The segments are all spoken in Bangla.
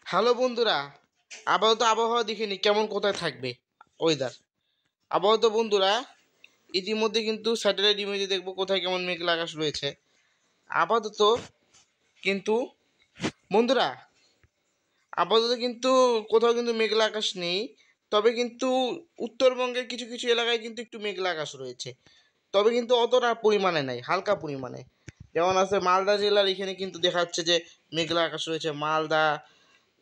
হ্যালো বন্ধুরা, আপাতত আবহাওয়া দেখিনি কেমন কোথায় থাকবে ওয়েদার। আপাতত বন্ধুরা ইতিমধ্যে কিন্তু স্যাটেলাইট ইমেজে দেখবো কোথায় কেমন মেঘলা আকাশ রয়েছে। আপাতত কিন্তু বন্ধুরা আপাতত কিন্তু কোথাও কিন্তু মেঘলা আকাশ নেই। তবে কিন্তু উত্তরবঙ্গের কিছু কিছু এলাকায় কিন্তু একটু মেঘলা আকাশ রয়েছে। তবে কিন্তু অতটা পরিমাণে নাই, হালকা পরিমাণে। যেমন আছে মালদা জেলার এখানে কিন্তু দেখা যাচ্ছে যে মেঘলা আকাশ রয়েছে মালদা,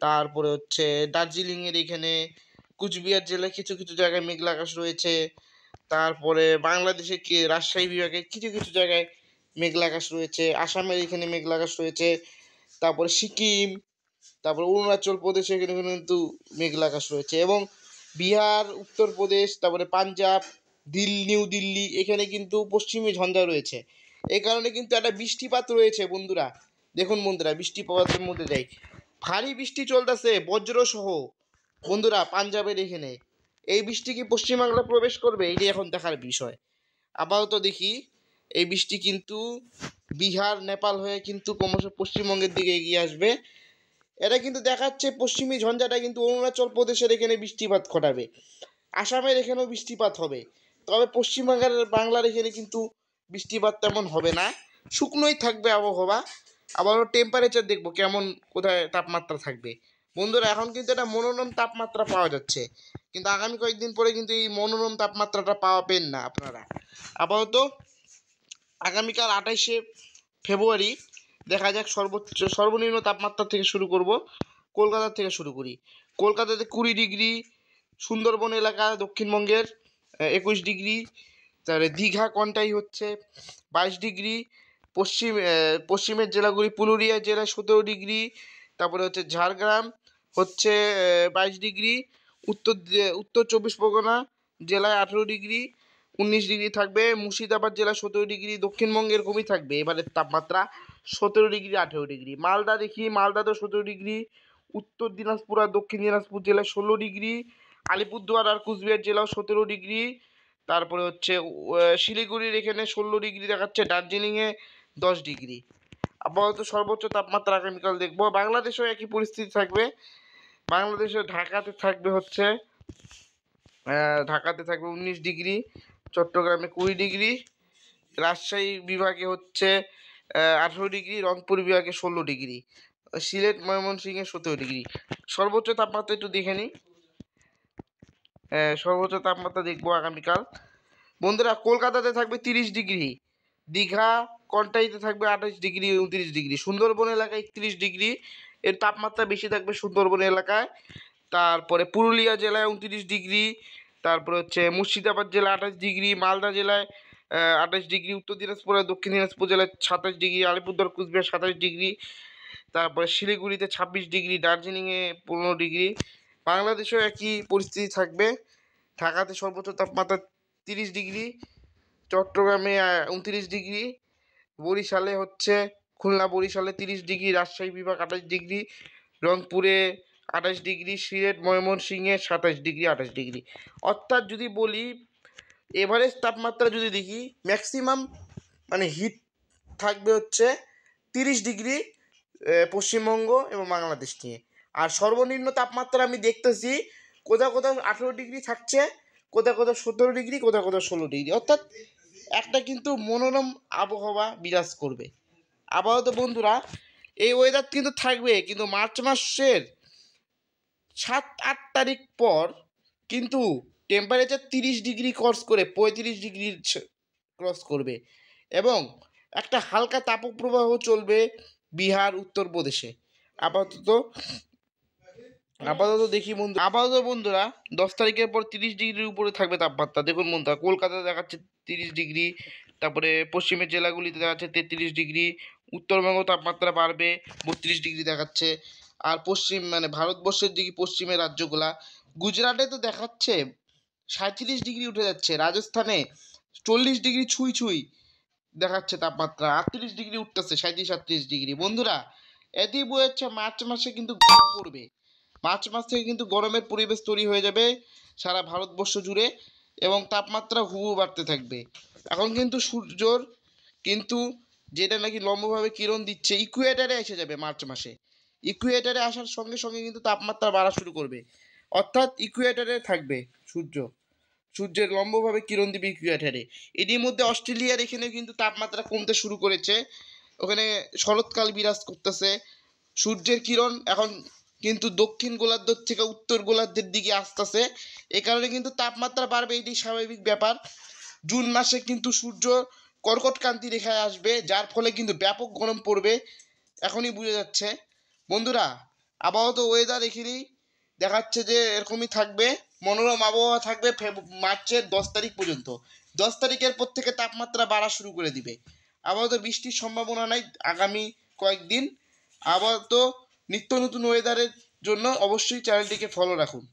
তারপরে হচ্ছে দার্জিলিংয়ের এখানে, কুচবিহার জেলায় কিছু কিছু জায়গায় মেঘলা আকাশ রয়েছে। তারপরে বাংলাদেশের রাজশাহী বিভাগের কিছু কিছু জায়গায় মেঘলা আকাশ রয়েছে, আসামের এখানে মেঘলা আকাশ রয়েছে। তারপরে সিকিম, তারপরে অরুণাচল প্রদেশে এখানে কিন্তু মেঘলা আকাশ রয়েছে, এবং বিহার, উত্তরপ্রদেশ, তারপরে পাঞ্জাব, নিউ দিল্লি এখানে কিন্তু পশ্চিমী ঝঞ্ঝা রয়েছে। এই কারণে কিন্তু একটা বৃষ্টিপাত রয়েছে বন্ধুরা। দেখুন বন্ধুরা, বৃষ্টিপাতের মধ্যে যাই, ভারী বৃষ্টি চলতেছে বজ্র সহ বন্ধুরা পাঞ্জাবের এখানে। এই বৃষ্টি কি পশ্চিমবাংলা প্রবেশ করবে, এটি এখন দেখার বিষয়। আপাতত দেখি এই বৃষ্টি কিন্তু বিহার, নেপাল হয়ে কিন্তু ক্রমশ পশ্চিমবঙ্গের দিকে এগিয়ে আসবে। এটা কিন্তু দেখাচ্ছে পশ্চিমী ঝঞ্ঝাটা কিন্তু অরুণাচল প্রদেশের এখানে বৃষ্টিপাত ঘটাবে, আসামের এখানেও বৃষ্টিপাত হবে। তবে বাংলার এখানে কিন্তু বৃষ্টিপাত তেমন হবে না, শুকনোই থাকবে আবহাওয়া। আবারও টেম্পারেচার দেখবো কেমন কোথায় তাপমাত্রা থাকবে। বন্ধুরা এখন কিন্তু একটা মনোরম তাপমাত্রা পাওয়া যাচ্ছে, কিন্তু আগামী কয়েকদিন পরে কিন্তু এই মনোরম তাপমাত্রাটা পাবেন না আপনারা। আপাতত আগামীকাল 28শে ফেব্রুয়ারি দেখা যাক সর্বনিম্ন তাপমাত্রা থেকে শুরু করব। কলকাতা থেকে শুরু করি। কলকাতাতে 20 ডিগ্রি, সুন্দরবন এলাকা দক্ষিণবঙ্গের 21 ডিগ্রি, তাহলে দীঘা কনটাই হচ্ছে 22 ডিগ্রি, পশ্চিমের জেলাগুলি পুরুলিয়া জেলায় 17 ডিগ্রি, তারপরে হচ্ছে ঝাড়গ্রাম হচ্ছে 22 ডিগ্রি, উত্তর 24 পরগনা জেলায় 18 ডিগ্রি, 19 ডিগ্রি থাকবে। মুর্শিদাবাদ জেলায় 17 ডিগ্রি। দক্ষিণবঙ্গের কমই থাকবে এবারের তাপমাত্রা 17 ডিগ্রি, 18 ডিগ্রি। মালদা দেখি, মালদাতেও 17 ডিগ্রি। উত্তর দিনাজপুর আর দক্ষিণ দিনাজপুর জেলায় 16 ডিগ্রি। আলিপুরদুয়ার আর কুচবিহার জেলাও 17 ডিগ্রি। তারপরে হচ্ছে শিলিগুড়ির এখানে 16 ডিগ্রি দেখাচ্ছে, দার্জিলিংয়ে 10 ডিগ্রি। আপাতত সর্বোচ্চ তাপমাত্রা আগামীকাল দেখবো। বাংলাদেশেও একই পরিস্থিতি থাকবে। বাংলাদেশে ঢাকাতে থাকবে 19 ডিগ্রি, চট্টগ্রামে 20 ডিগ্রি, রাজশাহী বিভাগে হচ্ছে 18 ডিগ্রি, রংপুর বিভাগে 16 ডিগ্রি, সিলেট ময়মনসিংহে 17 ডিগ্রি। সর্বোচ্চ তাপমাত্রা একটু দেখে নিই। সর্বোচ্চ তাপমাত্রা দেখবো আগামীকাল বন্ধুরা। কলকাতাতে থাকবে 30 ডিগ্রি, দীঘা কনটাইতে থাকবে 28 ডিগ্রি, 29 ডিগ্রি, সুন্দরবন এলাকায় 31 ডিগ্রি, এর তাপমাত্রা বেশি থাকবে সুন্দরবন এলাকায়। তারপরে পুরুলিয়া জেলায় 29 ডিগ্রি, তারপরে হচ্ছে মুর্শিদাবাদ জেলায় 28 ডিগ্রি, মালদা জেলায় 28 ডিগ্রি, উত্তর দিনাজপুর আর দক্ষিণ দিনাজপুর জেলায় 27 ডিগ্রি, আলিপুরদুয়ার কুচবিহার 27 ডিগ্রি, তারপরে শিলিগুড়িতে 26 ডিগ্রি, দার্জিলিংয়ে 15 ডিগ্রি। বাংলাদেশেও একই পরিস্থিতি থাকবে। ঢাকাতে সর্বোচ্চ তাপমাত্রা 30 ডিগ্রি, চট্টগ্রামে 29 ডিগ্রি, বরিশালে হচ্ছে খুলনা বরিশালে 30 ডিগ্রি, রাজশাহী বিভাগ 28 ডিগ্রি, রংপুরে 28 ডিগ্রি, সিলেট ময়মনসিংহে 27 ডিগ্রি, 28 ডিগ্রি। অর্থাৎ যদি বলি এভারেজ তাপমাত্রা যদি দেখি, ম্যাক্সিমাম মানে হিট থাকবে হচ্ছে 30 ডিগ্রি পশ্চিমবঙ্গ এবং বাংলাদেশ নিয়ে। আর সর্বনিম্ন তাপমাত্রা আমি দেখতেছি কোথাও কোথাও 18 ডিগ্রি থাকছে, কোথাও কোথাও 17 ডিগ্রি, কোথাও কোথাও 16 ডিগ্রি। অর্থাৎ একটা কিন্তু মনোরম আবহাওয়া বিরাজ করবে। আপাতত বন্ধুরা এই ওয়েদার কিন্তু থাকবে, কিন্তু মার্চ মাসের 7-8 তারিখ পর কিন্তু টেম্পারেচার 30 ডিগ্রি ক্রস করে 35 ডিগ্রি ক্রস করবে, এবং একটা হালকা তাপপ্রবাহ চলবে বিহার, উত্তরপ্রদেশে। আপাতত আপাতত দেখি বন্ধু, আপাতত বন্ধুরা 10 তারিখের পর 30 ডিগ্রির উপরে থাকবে তাপমাত্রা। দেখুন বন্ধুরা, কলকাতাতে দেখাচ্ছে 30 ডিগ্রি, তারপরে পশ্চিমের জেলাগুলিতে দেখাচ্ছে 33 ডিগ্রি, উত্তরবঙ্গ তাপমাত্রা বাড়বে 32 ডিগ্রি দেখাচ্ছে। আর ভারতবর্ষের দিকে পশ্চিমের রাজ্যগুলা, গুজরাটে তো দেখাচ্ছে 37 ডিগ্রি উঠে যাচ্ছে, রাজস্থানে 40 ডিগ্রি ছুঁই ছুঁই দেখাচ্ছে তাপমাত্রা, 38 ডিগ্রি উঠতেছে, 37-38 ডিগ্রি। বন্ধুরা এতেই বোঝাচ্ছে মার্চ মাসে কিন্তু গরম পড়বে। মার্চ মাস থেকে কিন্তু গরমের পরিবেশ তৈরি হয়ে যাবে সারা ভারতবর্ষ জুড়ে, এবং তাপমাত্রা হুহু বাড়তে থাকবে। এখন কিন্তু সূর্যর কিন্তু যেটা নাকি লম্বভাবে কিরণ দিচ্ছে ইকুয়েটারে এসে যাবে মার্চ মাসে। ইকুয়েটারে আসার সঙ্গে সঙ্গে কিন্তু তাপমাত্রা বাড়া শুরু করবে, অর্থাৎ ইকুয়েটারে থাকবে সূর্য, সূর্যের লম্বভাবে কিরণ দিবে ইকুয়েটারে। এরই মধ্যে অস্ট্রেলিয়ার এখানে কিন্তু তাপমাত্রা কমতে শুরু করেছে, ওখানে শরৎকাল বিরাজ করতেছে, সূর্যের কিরণ এখন কিন্তু দক্ষিণ গোলার্ধ থেকে উত্তর গোলার্ধের দিকে আসতেছে, এ কারণে কিন্তু তাপমাত্রা বাড়বে, এটি স্বাভাবিক ব্যাপার। জুন মাসে কিন্তু সূর্য কর্কটক্রান্তি রেখায় আসবে, যার ফলে কিন্তু ব্যাপক গরম পড়বে, এখনই বুঝে যাচ্ছে। বন্ধুরা, আবহাওয়া তো ওয়েদার এখানেই দেখাচ্ছে যে এরকমই থাকবে, মনোরম আবহাওয়া থাকবে মার্চের 10 তারিখ পর্যন্ত। 10 তারিখের পর থেকে তাপমাত্রা বাড়া শুরু করে দিবে। আবহাওয়া তো বৃষ্টির সম্ভাবনা নাই আগামী কয়েকদিন। আবহাওয়া তো নিত্য নতুন ওয়েদারের জন্য অবশ্যই চ্যানেলটিকে ফলো রাখুন।